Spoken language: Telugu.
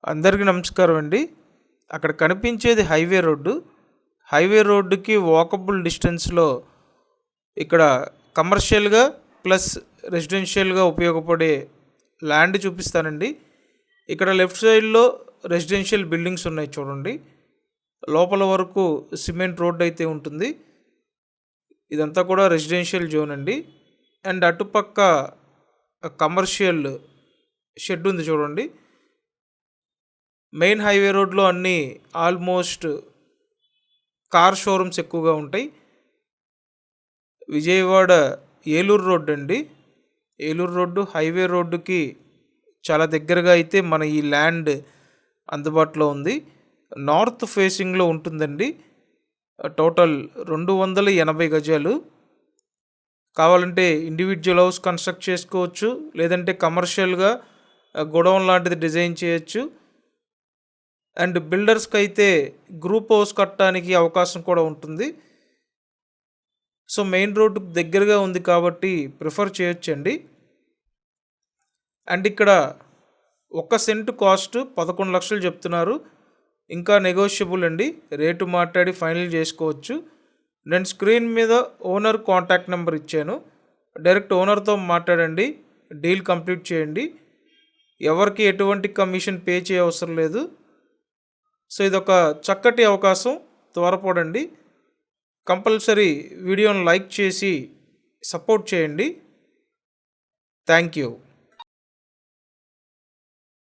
అందరికీ నమస్కారం అండి. అక్కడ కనిపించేది హైవే రోడ్డు. హైవే రోడ్డుకి వాకబుల్ డిస్టెన్స్‌లో ఇక్కడ కమర్షియల్‌గా ప్లస్ రెసిడెన్షియల్‌గా ఉపయోగపడే ల్యాండ్ చూపిస్తానండి. ఇక్కడ లెఫ్ట్ సైడ్‌లో రెసిడెన్షియల్ బిల్డింగ్స్ ఉన్నాయి చూడండి. లోపల వరకు సిమెంట్ రోడ్ అయితే ఉంటుంది. ఇదంతా కూడా రెసిడెన్షియల్ జోన్ అండి. అండ్ అటుపక్క కమర్షియల్ షెడ్ ఉంది చూడండి. మెయిన్ హైవే రోడ్లో అన్నీ ఆల్మోస్ట్ కార్ షోరూమ్స్ ఎక్కువగా ఉంటాయి. విజయవాడ ఏలూరు రోడ్డు అండి. ఏలూరు రోడ్డు హైవే రోడ్డుకి చాలా దగ్గరగా అయితే మన ఈ ల్యాండ్ అందుబాటులో ఉంది. నార్త్ ఫేసింగ్లో ఉంటుందండి. టోటల్ 280 గజాలు. కావాలంటే ఇండివిజువల్ హౌస్ కన్స్ట్రక్ట్ చేసుకోవచ్చు, లేదంటే కమర్షియల్గా గొడౌన్ లాంటిది డిజైన్ చేయొచ్చు. అండ్ బిల్డర్స్కి అయితే గ్రూప్ హౌస్ కట్టడానికి అవకాశం కూడా ఉంటుంది. సో మెయిన్ రోడ్డుకు దగ్గరగా ఉంది కాబట్టి ప్రిఫర్ చేయొచ్చండి. అండ్ ఇక్కడ 1 సెంటు కాస్ట్ 11 లక్షలు చెప్తున్నారు. ఇంకా నెగోషియబుల్ అండి, రేటు మాట్లాడి ఫైనల్ చేసుకోవచ్చు. నేను స్క్రీన్ మీద ఓనర్ కాంటాక్ట్ నెంబర్ ఇచ్చాను. డైరెక్ట్ ఓనర్తో మాట్లాడండి, డీల్ కంప్లీట్ చేయండి. ఎవరికి ఎటువంటి కమిషన్ పే చేయవసరం లేదు. సో ఇదొక చక్కటి అవకాశం, త్వరపడండి. కంపల్సరీ వీడియోని లైక్ చేసి సపోర్ట్ చేయండి. Thank you.